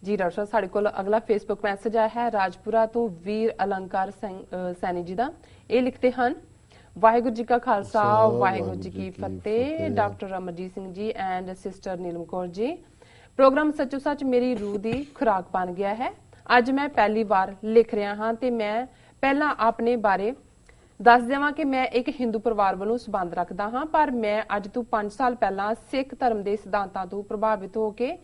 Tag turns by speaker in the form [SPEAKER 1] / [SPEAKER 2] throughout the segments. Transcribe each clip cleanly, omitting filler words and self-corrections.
[SPEAKER 1] जी doctor साहब साढ़े कोल अगला फेसबुक मैसेज आया है राजपुरा तो वीर अलंकार सैनी जी का। ये लिखते हैं वाहिगुरु जी का खालसा वाहिगुरु जी की फतेह। Doctor Amarjit Singh ji and sister Neelam Kaur ji, program सचो सच मेरी रूह की खुराक बन गया है। अज मैं पहली बार लिख रहा हाँ ते मैं पहला अपने बारे दस देवां कि मैं एक हिंदू परिवार वालों संबंध रखता हाँ, पर मैं अज तो 5 साल पहला सिख धर्म के सिद्धांतों तो प्रभावित होकर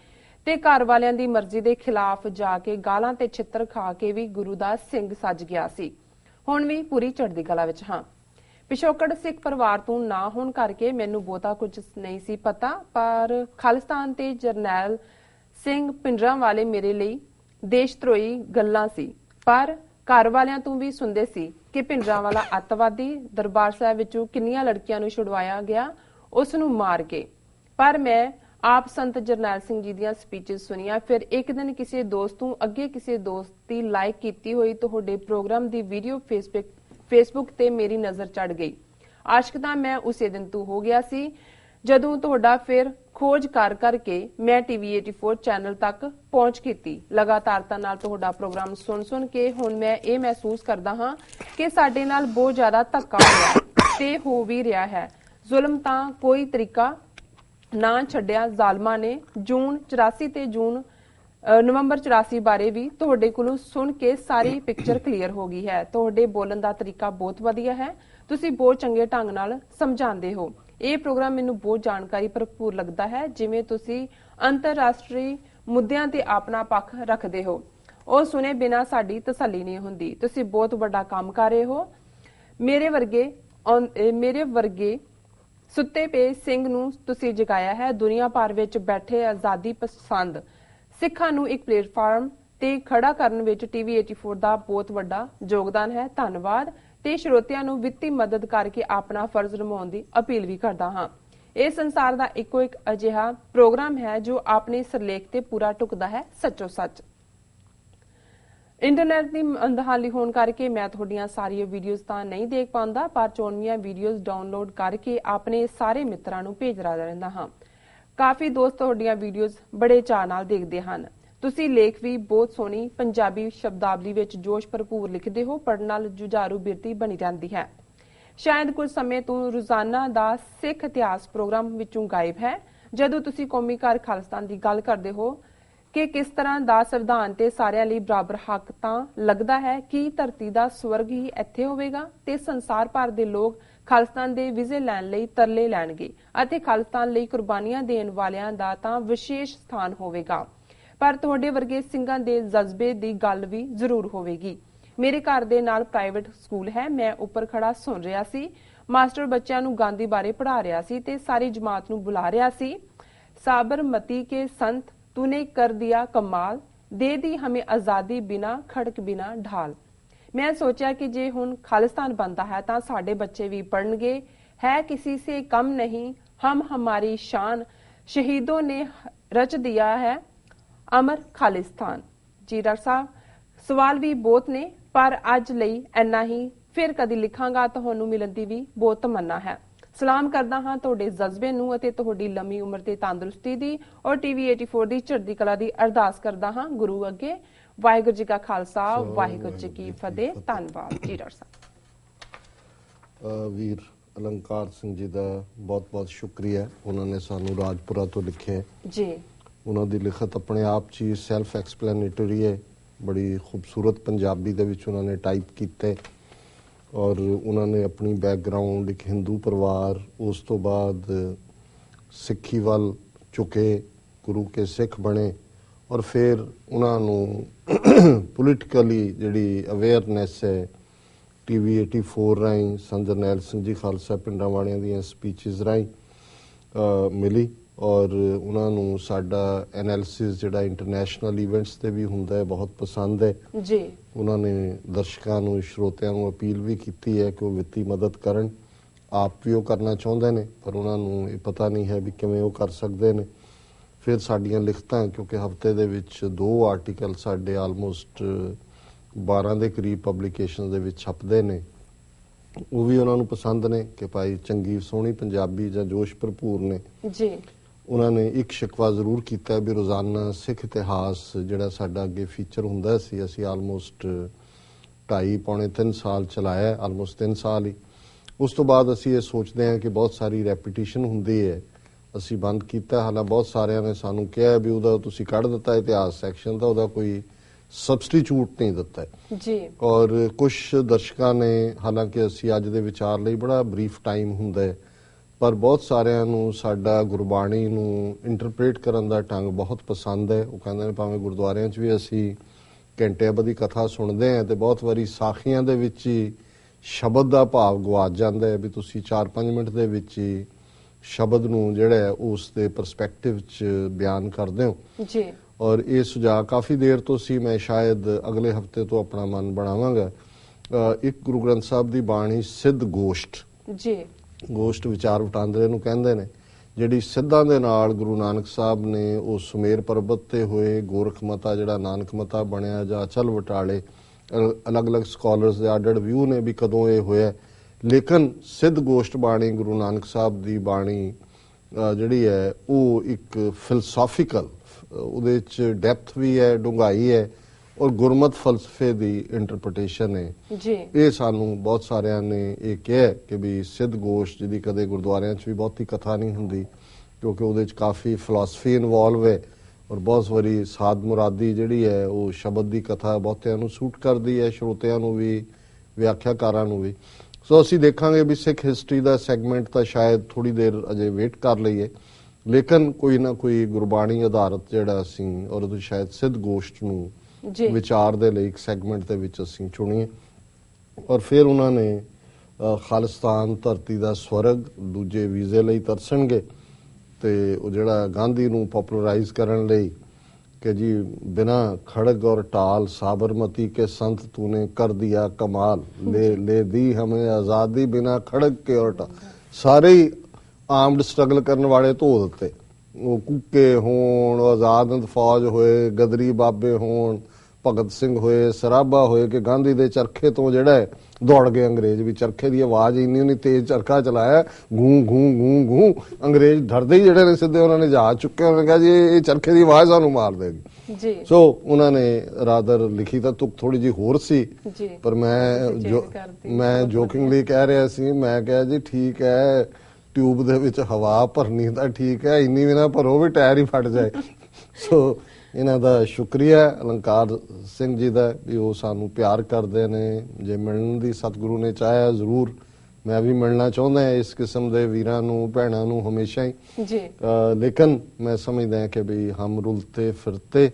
[SPEAKER 1] ते घर वालियां दी मर्जी दे खिलाफ जाके गालां ते छित्तर खा के भी गुरु दा सिंह सज गया सी। हुण भी पूरी चढ़दी कला विच हां। पिछोकड़ सिख परिवार तो ना होण करके मैनू बहुता कुछ नहीं सी पता, पर खालिस्तान ते जरनैल सिंह पिंडरां वाले मेरे लिए देशद्रोही गल्लां सी। पर घर वालियां तो भी सुनदे सी कि पिंडरां वाला अतवादी दरबार साहिब विचों किन्नियां लड़कियां नूं छुड़वाया गया उस नूं मार के। पर मैं आप संत जरनैल सिंह जी दी स्पीचेस सुनिया। फिर एक दिन किसी दोस्त तों अगे किसी दोस्त की लाइक की हुई तुहाडे प्रोग्राम की वीडियो फेसबुक ते मेरी नजर चढ़ गई। आशक तां मैं उसे दिन तो हो गया सी जदों तुहाडा फिर खोज कर करके मैं TV 84 चैनल तक पहुंच की। लगातारता नाल तुहाडा प्रोग्राम सुन के हुण मैं ये महसूस करदा हां कि साडे नाल बहुत ज्यादा धक्का होया ते हो भी रहा है। जुल्म तां कोई तरीका ना छड्डिया जालमा ने। जून 84 ते नवंबर 84 बारे भी तुहाडे कोलों सुन के सारी पिक्चर क्लीयर हो गई है। तुहाडे बोलण दा तरीका बहुत वधिया है, तुसी बहुत चंगे ढंग नाल समझांदे हो। ये प्रोग्राम मैनू बहुत जानकारी भरपूर लगता है, जिवें तुसी अंतरराष्ट्रीय मुद्दिआं ते अपना पक्ष रखदे हो। ਉਹ सुने बिना साडी तसल्ली नहीं हुंदी। तुसी बहुत वड्डा काम कर रहे हो। मेरे वर्गे सुत्ते पे सिंह नूं तुसी जगाया है। दुनिया भर विच बैठे आजादी पसंद सिखां नूं एक प्लेटफार्म ते खड़ा करन विच TV 84 दा बहुत वड्डा योगदान है। धन्नवाद ते श्रोतिਆਂ नूं वित्ती मदद करके अपना फर्ज निभाउण दी अपील भी करदा हां। ਇਹ ਸੰਸਾਰ ਦਾ ਇੱਕੋ ਇੱਕ ਅਜਿਹਾ ਪ੍ਰੋਗਰਾਮ ਹੈ ਜੋ ਆਪਣੇ ਸਿਰਲੇਖ ਤੇ ਪੂਰਾ ਟੁਕਦਾ ਹੈ ਸੱਚੋ ਸੱਚ। इंटरनेट की अंदहाली होने करके मैं तुहाडियां सारियां वीडियोज़ तां नहीं देख पाउंदा, पर चोणवीआं वीडियोज़ डाउनलोड करके अपने सारे मित्रां नूं भेजदा रहिंदा हां। काफ़ी दोस्त तुहाडियां वीडियोज़ बड़े चाअ नाल देखदे हन। तुसीं लेख भी बहुत सोहनी पंजाबी शब्दावली विच जोश भरपूर लिखदे हो। पढ़न नाल जुझारू बिरती बनी रहंदी है। शायद कुछ समय तो रोजाना दा सिख इतिहास प्रोग्राम विचों गायब है। जदों तुसीं कौमी घर खालिस्तान की गल करदे हो कि किस तरह दा संविधान ते सारिਆਂ ਲਈ बराबर हक तां लगदा है कि धरती दा स्वर्ग ही ਇੱਥੇ ਹੋਵੇਗਾ ਤੇ ਸੰਸਾਰ ਭਰ ਦੇ ਲੋਕ ਖਾਲਿਸਤਾਨ ਦੇ ਵੀਜ਼ੇ ਲੈਣ ਲਈ ਤਰਲੇ ਲੈਣਗੇ ਅਤੇ ਖਾਲਿਸਤਾਨ ਲਈ ਕੁਰਬਾਨੀਆਂ ਦੇਣ ਵਾਲਿਆਂ ਦਾ ਤਾਂ ਵਿਸ਼ੇਸ਼ ਸਥਾਨ ਹੋਵੇਗਾ। ਪਰ ਤੁਹਾਡੇ ਵਰਗੇ ਸਿੰਘਾਂ ਦੇ ਜਜ਼ਬੇ ਦੀ ਗੱਲ ਵੀ ਜ਼ਰੂਰ ਹੋਵੇਗੀ। ਮੇਰੇ ਘਰ ਦੇ ਨਾਲ ਪ੍ਰਾਈਵੇਟ ਸਕੂਲ ਹੈ। ਮੈਂ ਉੱਪਰ ਖੜਾ ਸੁਣ ਰਿਹਾ ਸੀ। ਮਾਸਟਰ ਬੱਚਿਆਂ ਨੂੰ ਗਾਂਧੀ ਬਾਰੇ ਪੜ੍ਹਾ ਰਿਹਾ ਸੀ ਤੇ ਸਾਰੀ ਜਮਾਤ ਨੂੰ ਬੁਲਾ ਰਿਹਾ ਸੀ। साबरमती के संत तूने कर दिया कमाल, दे दी हमें आजादी बिना खड़क बिना ढाल। मैं सोचा कि जे हुण खालिस्तान बनता है तां साडे बच्चे भी पढ़नगे। है किसी से कम नहीं हम हमारी शान, शहीदों ने रच दिया है अमर खालिस्तान। जी डॉक्टर साहब सवाल भी बहुत ने, पर अज लई इन्ना ही। फिर कदी लिखांगा, तुहानूं मिलण दी भी बहुत तमन्ना है। सलाम करदा हां तुहाडे जज्बे नूं ਅਤੇ ਤੁਹਾਡੀ ਲੰਮੀ ਉਮਰ ਤੇ ਤੰਦਰੁਸਤੀ ਦੀ ਔਰ TV 84 ਦੀ ਚੜ੍ਹਦੀ ਕਲਾ ਦੀ ਅਰਦਾਸ ਕਰਦਾ ਹਾਂ ਗੁਰੂ ਅੱਗੇ। ਵਾਹਿਗੁਰੂ ਜੀ ਕਾ ਖਾਲਸਾ ਵਾਹਿਗੁਰੂ ਜੀ ਕੀ ਫਤਿਹ। ਧੰਨਵਾਦ ਜੀ ਡਾਕਟਰ ਸਾਹਿਬ।
[SPEAKER 2] ਵੀਰ अलंकार सिंह जी ਦਾ ਬਹੁਤ ਬਹੁਤ ਸ਼ੁਕਰੀਆ। ਉਹਨਾਂ ਨੇ ਸਾਨੂੰ ਰਾਜਪੁਰਾ ਤੋਂ ਲਿਖਿਆ
[SPEAKER 1] ਜੀ।
[SPEAKER 2] ਉਹਨਾਂ ਦੀ ਲਿਖਤ ਆਪਣੇ ਆਪ 'ਚ ਸੈਲਫ ਐਕਸਪਲੇਨੇਟਰੀ ਹੈ। ਬੜੀ ਖੂਬਸੂਰਤ ਪੰਜਾਬੀ ਦੇ ਵਿੱਚ ਉਹਨਾਂ ਨੇ ਟਾਈਪ ਕੀਤੇ और उन्होंने अपनी बैकग्राउंड एक हिंदू परिवार उस तो बाद सिखी वाल चुके, गुरु के सिख बने और फिर उन्होंने पोलिटिकली जिहड़ी अवेयरनैस है TV 84 राहीं संत जरनैल सिंह जी खालसा पिंडां वालियां दी स्पीचिज राहीं मिली और उन्होंने साडा एनालिसिस जिहड़ा इंटरनेशनल इवेंट्स ते भी हुंदा है बहुत पसंद है
[SPEAKER 1] जी।
[SPEAKER 2] उन्होंने दर्शकों नूं श्रोतिਆਂ ਨੂੰ अपील भी की है कि वो वित्ती मदद करन। आप भी वो करना चाहते हैं पर उन्होंने ये पता नहीं है भी किवें वो कर सकते हैं। फिर साडियां लिखतां क्योंकि हफ्ते दे विच 2 आर्टिकल साडे आलमोस्ट 12 ਦੇ करीब पब्लिकेशन दे विच छपदे ने, वो भी उन्होंने पसंद ने कि भाई चंगी सोहनी पंजाबी जां जोश भरपूर ने
[SPEAKER 1] जी।
[SPEAKER 2] ਉਹਨਾਂ ਨੇ ਇੱਕ ਸ਼ਿਕਵਾ ਜ਼ਰੂਰ ਕੀਤਾ ਵੀ ਰੋਜ਼ਾਨਾ ਸਿੱਖ ਇਤਿਹਾਸ ਜਿਹੜਾ ਸਾਡਾ ਅੱਗੇ ਫੀਚਰ ਹੁੰਦਾ ਸੀ, ਅਸੀਂ ਆਲਮੋਸਟ 2.5-3 ਸਾਲ ਚਲਾਇਆ, ਆਲਮੋਸਟ 3 ਸਾਲ ਹੀ। ਉਸ ਤੋਂ ਬਾਅਦ ਅਸੀਂ ਇਹ ਸੋਚਦੇ ਹਾਂ ਕਿ ਬਹੁਤ ਸਾਰੀ ਰੈਪੀਟੀਸ਼ਨ ਹੁੰਦੀ ਹੈ, ਅਸੀਂ ਬੰਦ ਕੀਤਾ। ਹਾਲਾਂਕਿ ਬਹੁਤ ਸਾਰਿਆਂ ਨੇ ਸਾਨੂੰ ਕਿਹਾ ਵੀ ਉਹਦਾ ਤੁਸੀਂ ਕੱਢ ਦਿੱਤਾ ਇਤਿਹਾਸ ਸੈਕਸ਼ਨ ਦਾ, ਉਹਦਾ ਕੋਈ ਸਬਸਟੀਚਿਊਟ ਨਹੀਂ ਦਿੱਤਾ
[SPEAKER 1] ਜੀ।
[SPEAKER 2] ਔਰ ਕੁਝ ਦਰਸ਼ਕਾਂ ਨੇ, ਹਾਲਾਂਕਿ ਅਸੀਂ ਅੱਜ ਦੇ ਵਿਚਾਰ ਲਈ ਬੜਾ ਬਰੀਫ ਟਾਈਮ ਹੁੰਦਾ ਹੈ, ਪਰ ਬਹੁਤ ਸਾਰਿਆਂ ਨੂੰ ਸਾਡਾ ਗੁਰਬਾਣੀ ਨੂੰ ਇੰਟਰਪ੍ਰੀਟ ਕਰਨ ਦਾ ਢੰਗ ਬਹੁਤ ਪਸੰਦ ਹੈ। ਉਹ ਕਹਿੰਦੇ ਨੇ ਭਾਵੇਂ ਗੁਰਦੁਆਰਿਆਂ 'ਚ ਵੀ ਅਸੀਂ ਘੰਟਿਆਂ ਬੱਧੀ ਕਥਾ ਸੁਣਦੇ ਹਾਂ ਤੇ ਬਹੁਤ ਵਾਰੀ ਸਾਖੀਆਂ ਦੇ ਵਿੱਚ ਹੀ ਸ਼ਬਦ ਦਾ ਭਾਵ ਗਵਾਚ ਜਾਂਦਾ ਹੈ, ਵੀ ਤੁਸੀਂ 4-5 ਮਿੰਟ ਦੇ ਵਿੱਚ ਹੀ ਸ਼ਬਦ ਨੂੰ ਜਿਹੜਾ ਹੈ ਉਸ ਦੇ ਪਰਸਪੈਕਟਿਵ 'ਚ ਬਿਆਨ ਕਰਦੇ ਹੋ
[SPEAKER 1] ਜੀ।
[SPEAKER 2] ਔਰ ਇਹ ਸੁਝਾਅ ਕਾਫੀ ਦੇਰ ਤੋਂ ਸੀ, ਮੈਂ ਸ਼ਾਇਦ ਅਗਲੇ ਹਫਤੇ ਤੋਂ ਆਪਣਾ ਮਨ ਬਣਾਵਾਂਗਾ। ਇੱਕ ਗੁਰੂ ਗ੍ਰੰਥ ਸਾਹਿਬ ਦੀ ਬਾਣੀ ਸਿੱਧ ਗੋਸ਼ਟ
[SPEAKER 1] ਜੀ,
[SPEAKER 2] ਗੋਸ਼ਟ ਵਿਚਾਰ ਵਟਾਂਦਰੇ ਨੂੰ ਕਹਿੰਦੇ ਨੇ, ਜਿਹੜੀ ਸਿੱਧਾਂ ਦੇ ਨਾਲ ਗੁਰੂ ਨਾਨਕ ਸਾਹਿਬ ਨੇ ਉਹ ਸੁਮੇਰ ਪਰਬਤ ਤੇ ਹੋਏ ਗੋਰਖ ਮਤਾ ਜਿਹੜਾ ਨਾਨਕ ਮਤਾ ਬਣਿਆ ਜਾਂ ਅਚਲ ਵਟਾਲੇ, ਅਲੱਗ-ਅਲੱਗ ਸਕਾਲਰਸ ਦੇ ਅੱਡ-ਅੱਡ ਵਿਊ ਨੇ ਵੀ ਕਦੋਂ ਇਹ ਹੋਇਆ, ਲੇਕਿਨ ਸਿੱਧ ਗੋਸ਼ਟ ਬਾਣੀ ਗੁਰੂ ਨਾਨਕ ਸਾਹਿਬ ਦੀ ਬਾਣੀ ਜਿਹੜੀ ਹੈ ਉਹ ਇੱਕ ਫਿਲਸਫੀਕਲ, ਉਹਦੇ 'ਚ ਡੈਪਥ ਵੀ ਹੈ, ਡੂੰਘਾਈ ਹੈ ਔਰ ਗੁਰਮਤ ਫਲਸਫੇ ਦੀ ਇੰਟਰਪ੍ਰੀਟੇਸ਼ਨ ਹੈ
[SPEAKER 1] ਜੀ।
[SPEAKER 2] ਇਹ ਸਾਨੂੰ ਬਹੁਤ ਸਾਰਿਆਂ ਨੇ ਇਹ ਕਿਹਾ ਕਿ ਵੀ ਸਿੱਧ ਗੋਸ਼ਟ ਜਿਹਦੀ ਕਦੇ ਗੁਰਦੁਆਰਿਆਂ 'ਚ ਵੀ ਬਹੁਤੀ ਕਥਾ ਨਹੀਂ ਹੁੰਦੀ, ਕਿਉਂਕਿ ਉਹਦੇ 'ਚ ਕਾਫੀ ਫਿਲਾਸਫੀ ਇਨਵੋਲਵ ਹੈ ਔਰ ਬਹੁਤ ਵਾਰੀ ਸਾਧ ਮੁਰਾਦੀ ਜਿਹੜੀ ਹੈ ਉਹ ਸ਼ਬਦ ਦੀ ਕਥਾ ਬਹੁਤਿਆਂ ਨੂੰ ਸੂਟ ਕਰਦੀ ਹੈ, ਸਰੋਤਿਆਂ ਨੂੰ ਵੀ, ਵਿਆਖਿਆਕਾਰਾਂ ਨੂੰ ਵੀ। ਸੋ ਅਸੀਂ ਦੇਖਾਂਗੇ ਵੀ ਸਿੱਖ ਹਿਸਟਰੀ ਦਾ ਸੈਗਮੈਂਟ ਤਾਂ ਸ਼ਾਇਦ ਥੋੜੀ ਦੇਰ ਅਜੇ ਵੇਟ ਕਰ ਲਈਏ, ਲੇਕਿਨ ਕੋਈ ਨਾ ਕੋਈ ਗੁਰਬਾਣੀ ਆਧਾਰਿਤ ਜਿਹੜਾ ਅਸੀਂ ਔਰ ਉਹਦੇ ਸ਼ਾਇਦ ਸਿੱਧ ਗੋਸ਼ਟ ਨੂੰ ਵਿਚਾਰ ਦੇ ਲਈ ਇੱਕ ਸੈਗਮੈਂਟ ਦੇ ਵਿੱਚ ਅਸੀਂ ਚੁਣੀਏ। ਔਰ ਫਿਰ ਉਹਨਾਂ ਨੇ ਖਾਲਿਸਤਾਨ ਧਰਤੀ ਦਾ ਸਵਰਗ, ਦੂਜੇ ਵੀਜ਼ੇ ਲਈ ਤਰਸਣਗੇ ਤੇ ਉਹ ਜਿਹੜਾ ਗਾਂਧੀ ਨੂੰ ਪਪੂਲਰਾਈਜ਼ ਕਰਨ ਲਈ कि जी बिना खड़ग और टाल साबरमती के संत तूने कर दिया कमाल, ले दी हमें आज़ादी बिना खड़ग के और टाल। सारे ही आर्म्ड स्ट्रगल करने वाले धो दिते, वो कुके होण, आज़ाद फौज होए, गदरी बाबे होण, भगत सिंह होए, सराबा होए कि गांधी दे चरखे तो जिहड़ा है दौड़ गए अंग्रेज भी। चरखे की आवाज इन्नी तेज चरखा चलाया, गूं गूं गूं गूं, अंग्रेज डरदे ही जिहड़े ने सीधे उन्होंने जहाज चुके, उन्होंने कहा जी ये चरखे की आवाज सानू मार देगी जी। सो उन्होंने रादर लिखी तो तुक थोड़ी जी होर सी जी, पर मैं जोकिंगली कह रहा सी, मैं कहा जी ठीक है ट्यूब दे विच हवा भरनी तां ठीक है, इन्नी भी ना भरो भी टायर ही फट जाए। सो ਇਹਨਾਂ ਦਾ ਸ਼ੁਕਰੀਆ ਅਲੰਕਾਰ ਸਿੰਘ ਜੀ ਦਾ ਵੀ ਉਹ ਸਾਨੂੰ ਪਿਆਰ ਕਰਦੇ ਨੇ। ਜੇ ਮਿਲਣ ਦੀ ਸਤਿਗੁਰੂ ਨੇ ਚਾਹਿਆ ਜ਼ਰੂਰ ਮੈਂ ਵੀ ਮਿਲਣਾ ਚਾਹੁੰਦਾ ਇਸ ਕਿਸਮ ਦੇ ਵੀਰਾਂ ਨੂੰ, ਭੈਣਾਂ ਨੂੰ ਹਮੇਸ਼ਾ ਹੀ ਜੀ। ਲੇਕਿਨ ਮੈਂ ਸਮਝਦਾ ਕਿ ਵੀ ਹਮ ਰੁਲਤੇ ਫਿਰਤੇ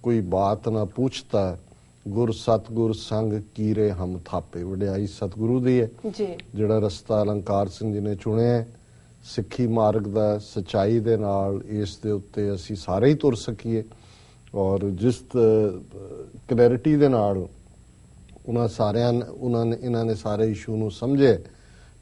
[SPEAKER 2] ਕੋਈ ਬਾਤ ਨਾ ਪੁੱਛਤਾ, ਗੁਰ ਸਤਿਗੁਰ ਸੰਗ ਕੀਰੇ ਹਮ ਥਾਪੇ। ਵਡਿਆਈ ਸਤਿਗੁਰੂ ਦੀ ਹੈ ਜੀ, ਜਿਹੜਾ ਰਸਤਾ ਅਲੰਕਾਰ ਸਿੰਘ ਜੀ ਨੇ ਚੁਣਿਆ ਸਿੱਖੀ ਮਾਰਗ ਦਾ, ਸਚਾਈ ਦੇ ਨਾਲ ਇਸ ਦੇ ਉੱਤੇ ਅਸੀਂ ਸਾਰੇ ਹੀ ਤੁਰ ਸਕੀਏ। ਔਰ ਜਿਸ ਕਲੈਰਿਟੀ ਦੇ ਨਾਲ ਇਹਨਾਂ ਨੇ ਸਾਰੇ ਇਸ਼ੂ ਨੂੰ ਸਮਝੇ,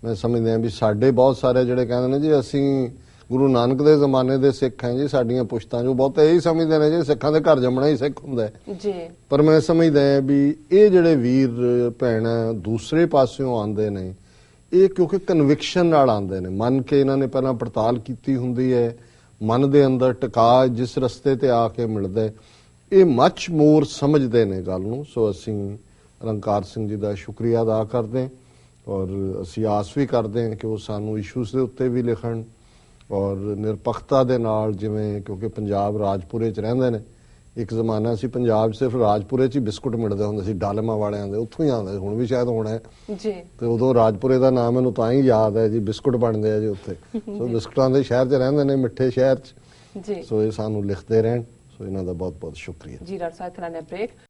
[SPEAKER 2] ਮੈਂ ਸਮਝਦਾ ਵੀ ਸਾਡੇ ਬਹੁਤ ਸਾਰੇ ਜਿਹੜੇ ਕਹਿੰਦੇ ਨੇ ਜੀ ਅਸੀਂ ਗੁਰੂ ਨਾਨਕ ਦੇ ਜ਼ਮਾਨੇ ਦੇ ਸਿੱਖ ਹਾਂ ਜੀ, ਸਾਡੀਆਂ ਪੁਸ਼ਤਾਂ ਜੋ ਬਹੁਤ ਇਹੀ ਸਮਝਦੇ ਨੇ ਜੀ ਸਿੱਖਾਂ ਦੇ ਘਰ ਜੰਮਣਾ ਹੀ ਸਿੱਖ ਹੁੰਦਾ ਜੀ। ਪਰ ਮੈਂ ਸਮਝਦਾ ਵੀ ਇਹ ਜਿਹੜੇ ਵੀਰ ਭੈਣਾਂ ਦੂਸਰੇ ਪਾਸਿਓਂ ਆਉਂਦੇ ਨੇ, ਇਹ ਕਿਉਂਕਿ ਕਨਵਿਕਸ਼ਨ ਨਾਲ ਆਉਂਦੇ ਨੇ, ਮੰਨ ਕੇ ਇਹਨਾਂ ਨੇ ਪਹਿਲਾਂ ਪੜਤਾਲ ਕੀਤੀ ਹੁੰਦੀ ਹੈ, ਮਨ ਦੇ ਅੰਦਰ ਟਿਕਾ ਜਿਸ ਰਸਤੇ ਤੇ ਆ ਕੇ ਮਿਲਦਾ, ਇਹ ਮੱਚ ਮੋਰ ਸਮਝਦੇ ਨੇ ਗੱਲ ਨੂੰ। ਸੋ ਅਸੀਂ ਅਲੰਕਾਰ ਸਿੰਘ ਜੀ ਦਾ ਸ਼ੁਕਰੀਆ ਅਦਾ ਕਰਦੇ ਔਰ ਅਸੀਂ ਆਸ ਵੀ ਕਰਦੇ ਹਾਂ ਕਿ ਉਹ ਸਾਨੂੰ ਇਸ਼ੂਸ ਦੇ ਉੱਤੇ ਵੀ ਲਿਖਣ ਔਰ ਨਿਰਪੱਖਤਾ ਦੇ ਨਾਲ, ਜਿਵੇਂ ਕਿਉਂਕਿ ਪੰਜਾਬ ਰਾਜਪੁਰੇ 'ਚ ਰਹਿੰਦੇ ਨੇ, ਇੱਕ ਜ਼ਮਾਨਾ ਸੀ ਪੰਜਾਬ 'ਚ ਸਿਰਫ ਰਾਜਪੁਰੇ 'ਚ ਹੀ ਬਿਸਕੁਟ ਮਿਲਦੇ ਹੁੰਦੇ ਸੀ ਡਾਲਮਾ ਵਾਲਿਆਂ ਦੇ, ਉੱਥੋਂ ਹੀ ਆਉਂਦੇ, ਹੁਣ ਵੀ ਸ਼ਾਇਦ ਹੋਣਾ ਜੀ। ਤੇ ਉਦੋਂ ਰਾਜਪੁਰੇ ਦਾ ਨਾਮ ਮੈਨੂੰ ਤਾਂ ਹੀ ਯਾਦ ਹੈ ਜੀ, ਬਿਸਕੁਟ ਬਣਦੇ ਆ ਜੀ ਉੱਥੇ। ਸੋ ਬਿਸਕੁਟਾਂ ਦੇ ਸ਼ਹਿਰ 'ਚ ਰਹਿੰਦੇ ਨੇ, ਮਿੱਠੇ ਸ਼ਹਿਰ 'ਚ ਜੀ। ਸੋ ਇਹ ਸਾਨੂੰ ਲਿਖਦੇ ਰਹਿਣ, ਸੋ ਇਹਨਾਂ ਦਾ ਬਹੁਤ ਬਹੁਤ ਸ਼ੁਕਰੀਆ ਜੀ। ਡਾਕਟਰ ਸਾਹਿਬ, ਥੋੜਾ ਜਿਹਾ ਬ੍ਰੇਕ।